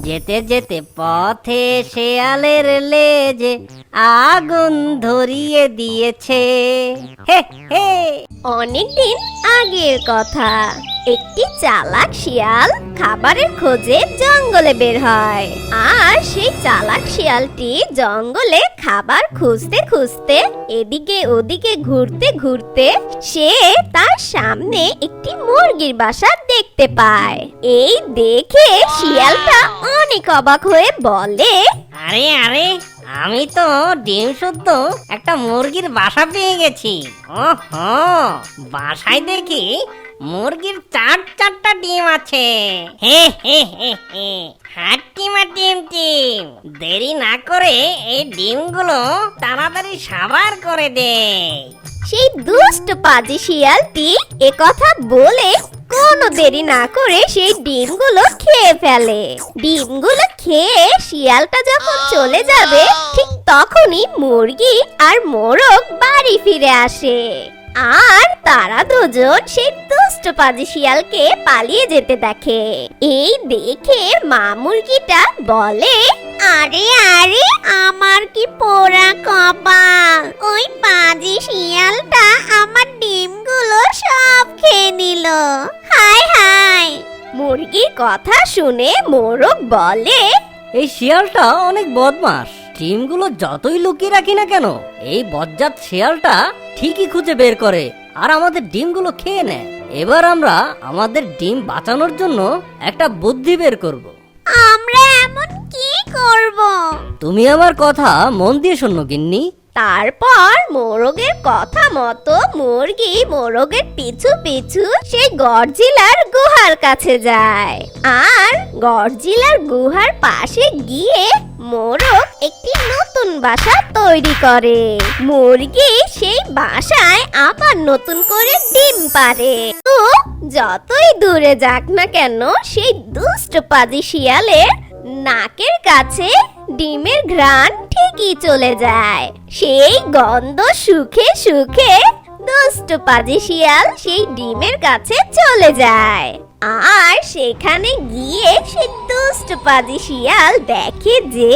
যেতে যেতে পথে শেয়ালের লেজে আগুন ধরিয়ে দিয়েছে। হে হে। অনেকদিন আগের কথা। একটি চালাক শিয়াল খাবারের খোঁজে জঙ্গলে বের হয়। আর সেই চালাক শিয়ালটি জঙ্গলে খাবার খুঁজতে খুঁজতে এদিকে ওদিকে ঘুরতে ঘুরতে সে তার সামনে একটি মুরগির বাসা দেখতে পায়। এই দেখে শিয়ালটা অনেক অবাক হয়ে বলে, আরে আরে, আমি তো ডিম শুদ্ধ একটা মুরগির বাসা পেয়ে গেছি। ওহো, বাসায় দেখি মুরগির চারটা ডিম আছে। হে হে হে হে। হাট্টিমা টিম টিম, দেরি না করে এই ডিমগুলো তাড়াতাড়ি সাবার করে দে। সেই দুষ্ট পাজি শিয়ালটি একথা বলে কোনো দেরি না করে সেই ডিমগুলো খেয়ে ফেলে। ডিমগুলো খেয়ে শিয়ালটা যখন চলে যাবে ঠিক তখনই মুরগি আর মোরগ বাড়ি ফিরে আসে। আর তারা দুজন সেই দুষ্ট পাজি শিয়ালকে পালিয়ে যেতে দেখে। এই দেখে মা মুরগিটা বলে, আরে আরে, আমার কি পোড়া কপাল! ওই পাজি শিয়ালটা আমার ডিমগুলো সব খেয়ে নিল। হায় হায়! মুরগির কথা শুনে মোরগ বলে, এই শিয়ালটা অনেক বদমাশ। ডিমগুলো যতই লুকিয়ে রাখি না কেন, এই বজ্জাত শিয়ালটা ঠিকই খুঁজে বের করে আর আমাদের ডিমগুলো খেয়ে নেয়। এবার আমরা আমাদের ডিম বাঁচানোর জন্য একটা বুদ্ধি বের করব। আমরা এমন কি করব? তুমি আমার কথা মন দিয়ে শোনো গিন্নি। তারপর মোরগের কথা মতো মুরগি মোরগের পিছু পিছু সেই গডজিলার গুহার কাছে যায়। আর গডজিলার গুহার পাশে গিয়ে মোরগ একটি নতুন বাসা তৈরি করে। মুরগি সেই বাসায় আবার নতুন করে ডিম পাড়ে। তো যতই দূরে যাক না কেন, সেই দুষ্ট পাজি শিয়ালের নাকের কাছে ডিমের ঘ্রাণ ঠিকই চলে যায়। সেই গন্ধ শুকে শুকে দুষ্ট পাজি শিয়াল সেই ডিমের কাছে চলে যায়। আর সেখানে গিয়ে সেই দুষ্ট পাজি শিয়াল দেখে যে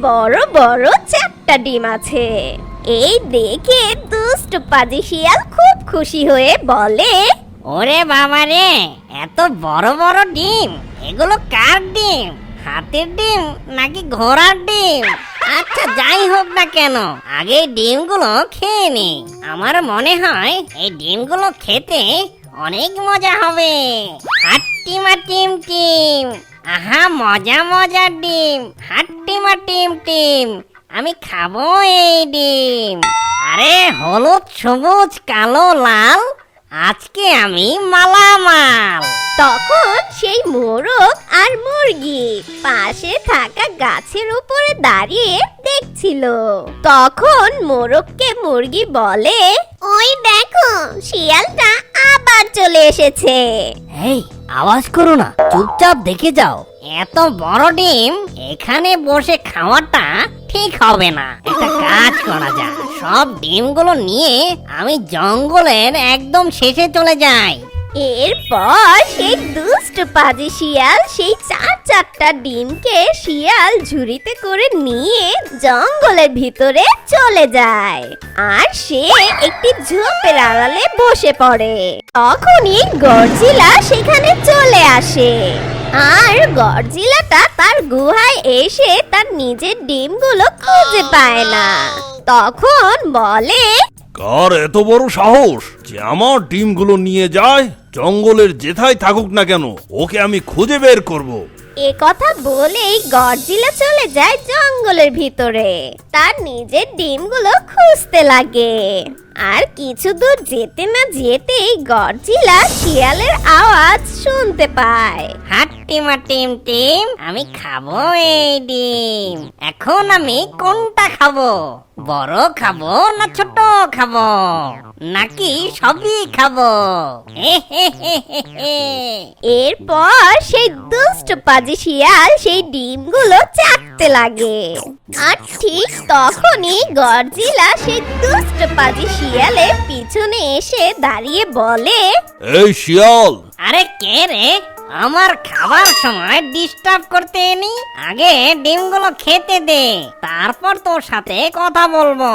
বড় বড় 4টা ডিম আছে। এই দেখে দুষ্ট পাজি শিয়াল খুব খুশি হয়ে বলে, ওরে বাবা রে, এত বড় বড় ডিম! এগুলো কার ডিম? হাতির ডিম নাকি ঘোড়ার ডিম? আচ্ছা, যাই হোক না কেন, আগে ডিমগুলো খেয়ে নি। আমার মনে হয় এই ডিমগুলো খেতে অনেক মজা হবে। হাট্টিমা টিম টিম, আহা মজা মজার ডিম! হাট্টিমা টিম টিম, আমি খাবো এই ডিম। আরে হলুদ সবুজ কালো লাল, আজকে আমি মালামাল। তখন সেই মোরগ আর মুরগি পাশে থাকা গাছের উপরে দাঁড়িয়ে দেখছিল। তখন মোরগকে মুরগি বলে, ওই দেখো, শিয়ালটা আবার চলে এসেছে। এই, আওয়াজ করো না, চুপচাপ দেখে যাও। এত বড় ডিম এখানে বসে খাওয়াটা ঠিক হবে না। একটা কাজ করা যায়, সব ডিমগুলো নিয়ে আমি জঙ্গলের একদম শেষে চলে যাই। এরপর সেই দুষ্ট পাজি শিয়াল সেই 4টা ডিমকে শিয়াল ঝুড়িতে করে নিয়ে জঙ্গলের ভিতরে চলে যায়। আর সে একটি ঝোপের আড়ালে বসে পড়ে। তখনই গডজিলা সেখানে চলে আসে। আর গডজিলাটা তার গুহায় এসে তার নিজের ডিমগুলো খুঁজে পায় না। তখন বলে, কার এত বড় সাহস যে আমার ডিমগুলো নিয়ে যায়? জঙ্গলের যেথায় থাকুক না কেন, ওকে আমি খুঁজে বের করব। এ কথা বলেই গডজিলা চলে যায় জঙ্গলের ভিতরে। তার নিজের ডিমগুলো খুঁজতে লাগে। আর কিছু দূর যেতে না যেতেই গডজিলা শিয়ালের আওয়াজ শুনতে পায়। হাট্টিমা টিম টিম, আমি খাবো এই ডিম। এখন আমি কোনটা খাবো? বড় খাবো না ছোট খাবো, নাকি সবই খাবো? এরপর সেই দুষ্ট পাজি শিয়াল সেই ডিমগুলো চাটতে লাগে। আর ঠিক তখনই গডজিলা সেই দুষ্ট পাজি শিয়ালের পিছনে এসে দাঁড়িয়ে বলে, এই শিয়াল! আরে কে রে? আমার খাবার সময় ডিস্টার্ব করতে এনি, আগে ডিমগুলো খেতে দে, তারপর তোর সাথে কথা বলবো।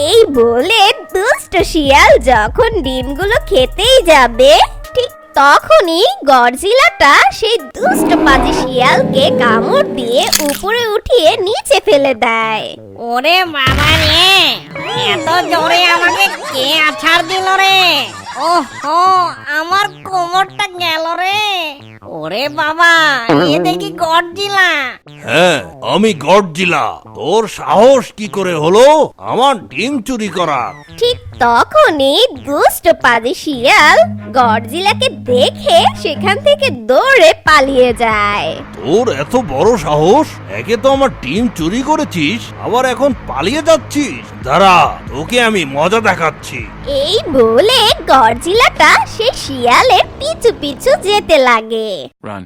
এই বলে দুষ্ট শিয়াল যখন ডিমগুলো খেতেই যাবে, ঠিক তখনই গডজিলাটা সেই দুষ্ট পাজি শিয়ালকে কামড় দিয়ে উপরে উঠিয়ে নিচে ফেলে দেয়। ওরে বাবা রে, এত জোরে আমাকে কে আছাড় দিল রে? ওহো, আমার কোমরটা গেল রে। ওরে বাবা, এ দেখি গডজিলা। হ্যাঁ, আমি গডজিলা। তোর সাহস কি করে হলো আমার ডিম চুরি করার? ঠিক তখনই দুষ্ট পাজি শিয়াল গডজিলাকে দেখে সেখান থেকে দৌড়ে পালিয়ে যায়। তোর এত বড় সাহস! একে তো আমার ডিম চুরি করেছিস, আবার এখন পালিয়ে যাচ্ছিস। দাঁড়া, তোকে আমি মজা দেখাচ্ছি। এই বলে গডজিলাটা সেই শিয়ালের পিছু পিছু যেতে লাগে। Run.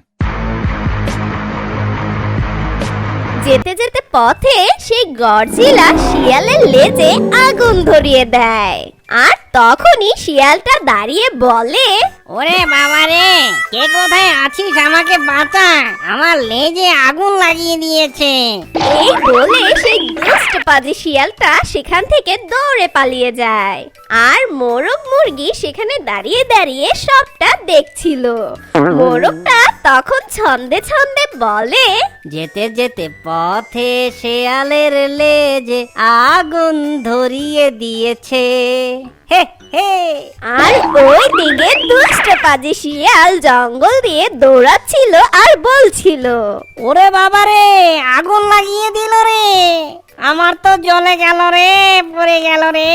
যেতে যেতে পথে সেই গডজিলা শিয়ালের লেজে আগুন ধরিয়ে দেয়। আর তখনই শিয়ালটা দাঁড়িয়ে বলে, ওরে বাবা রে, কে কোথায় আছিস? আমাকে বাঁচা, আমার লেজে আগুন লাগিয়ে দিয়েছে। এই বলে সেই দুষ্ট পাজি শিয়ালটা সেখান থেকে দৌড়ে পালিয়ে যায়। আর মোরগ মুরগি সেখানে দাঁড়িয়ে দাঁড়িয়ে সবটা দেখছিল। মোরগটা তখন ছন্দে ছন্দে বলে, যেতে যেতে পথে শেয়ালের লেজে আগুন ধরিয়ে দিয়েছে। হে হে। আর ওই দিকে দুষ্ট পাজি শিয়াল জঙ্গল দিয়ে দৌড়াচ্ছিল আর বলছিল, ওরে বাবা রে, আগুন লাগিয়ে দিল রে, আমার তো জ্বলে গেল রে, পড়ে গেল রে,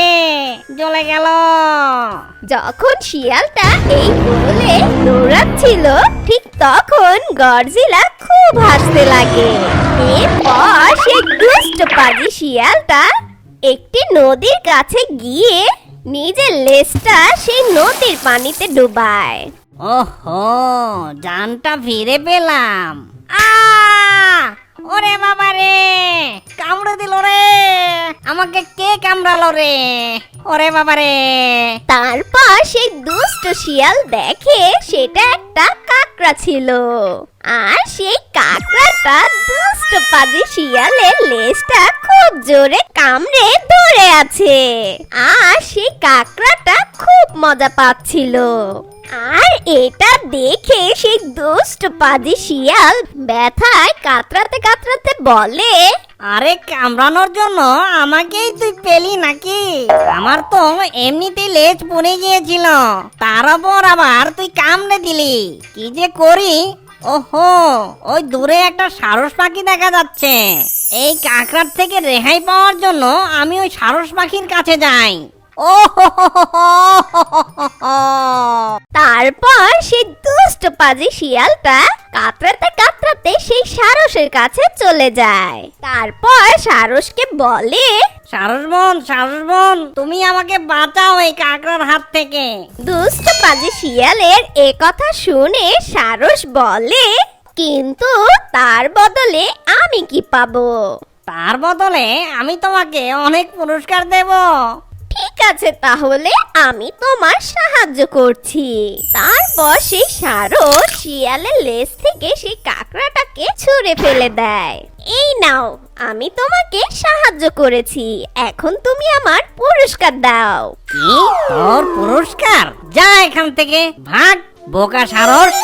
জ্বলে গেল। যখন শিয়ালটা এই বলে দৌড়াচ্ছিল, ঠিক তখন গডজিলা খুব হাসতে লাগে। এরপর সেই দুষ্ট পাজি শিয়ালটা একটি নদীর কাছে গিয়ে নিজের লেজটা সেই নদীর পানিতে ডুবায়। ওহো, জানটা ফিরে পেলাম। আ ওরে বাবা রে, কামড়ে দিল রে, আমাকে কে কামড়ালো রে? ওরে বাবা রে। তারপর সেই দুষ্ট শিয়াল দেখে সেটা একটা কাকড়া ছিল। আর সেই কাকড়াটা দুষ্ট পাজি শিয়ালের লেজটা খুব জোরে কামড়ে ধরে আছে। আর সেই কাকড়াটা খুব মজা পাচ্ছিল। আর এটা দেখে সেই দুষ্ট পাজি শিয়াল ব্যথায় কাতরাতে কাতরাতে বলে, আরে কামড়ানোর জন্য আমাকেই তুই পেলি নাকি? আমার তো এমনিতেই লেজ পড়ে গিয়েছিল, তার উপর আবার তুই কামড়ে দিলি। কি যে করি। ওহো, ওই দূরে একটা সারস পাখি দেখা যাচ্ছে। এই কাকড়ার থেকে রেহাই পাওয়ার জন্য আমি ওই সারস পাখির কাছে যাই। ও হো হো হো হো হো। তারপর সেই দুষ্ট পাজি শিয়ালটা কাতরাতে কাতরাতে সেই সারসের কাছে চলে যায়। তারপর সারসকে বলে, সারস বোন, তুমি আমাকে বাঁচাও এই কাকড়ার হাত থেকে। দুষ্ট পাজি শিয়ালের এ কথা শুনে সারস বলে, কিন্তু তার বদলে আমি কি পাবো? তার বদলে আমি তোমাকে অনেক পুরস্কার দেব। ঠিক আছে, তাহলে আমি তোমার সাহায্য করছি। তারপর সেই সারস শিয়ালের লেজ থেকে সেই কাকড়াটাকে ছুঁড়ে ফেলে দেয়। এই নাও, আমি তোমাকে সাহায্য করেছি, এখন তুমি আমার পুরস্কার দাও। কি? তোর পুরস্কার? যা এখান থেকে, ভাগ বোকা সারস।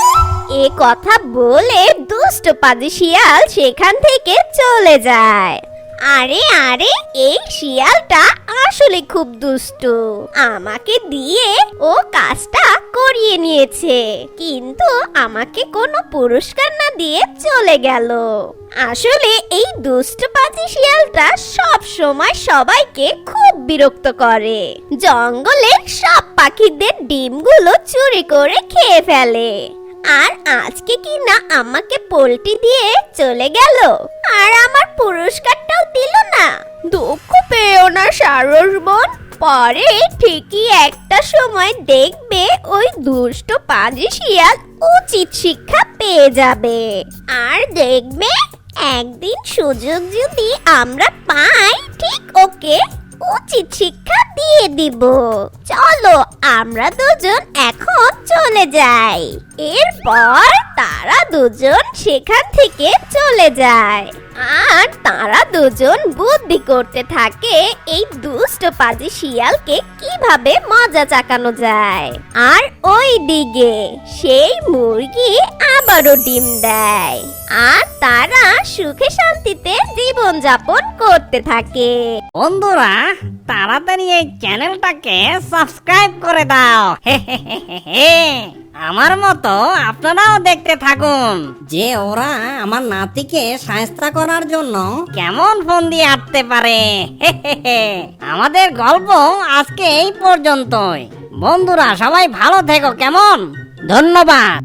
এ কথা বলে দুষ্ট পাজি শিয়াল সেখান থেকে চলে যায়। আরে আরে, এই শিয়ালটা আসলে খুব দুষ্টু। আমাকে দিয়ে ও কাজটা করিয়ে নিয়েছে, কিন্তু আমাকে কোনো পুরস্কার না দিয়ে চলে গেল। আসলে এই দুষ্ট পাজি শিয়ালটা সব সময় সবাইকে খুব বিরক্ত করে। জঙ্গলের সব পাখিদের ডিমগুলো চুরি করে খেয়ে ফেলে। আর আজকে কি না আমাকে পোল্টি দিয়ে চলে গেল, আর আমার পুরস্কারটাও দিল না। দুঃখ পেও না সারস বোন, পরে ঠিকই একটা সময় দেখবে ওই দুষ্ট পাজি শিয়াল উচিত শিক্ষা পেয়ে যাবে। আর দেখবে একদিন সুযোগ যদি আমরা পাই, ঠিক ওকে উচিত শিক্ষা দিয়ে দিব। চলো আমরা দুজন এখন চলে যাই। এরপর তারা দুজন সেখান থেকে চলে যায় আর তারা দুজন বুদ্ধি করতে থাকে এই দুষ্ট পাজি শিয়ালকে কিভাবে মজা চাকানো যায়। আর ওই দিকে সেই মুরগি আবারও ডিম দেয় আর তারা সুখে শান্তিতে জীবন যাপন করতে থাকে। বন্ধুরা তাড়াতাড়ি এই চ্যানেলটাকে সাবস্ক্রাইব করে দাও। হে হে হে হে হে। আমার মতো আপনারাও দেখতে থাকুন যে ওরা আমার নাতিকে শায়েস্তা করার জন্য কেমন ফোন দিয়ে আটতে পারে। হে হে হে। আমাদের গল্প আজকে এই পর্যন্তই। বন্ধুরা সবাই ভালো থেকো, কেমন? ধন্যবাদ।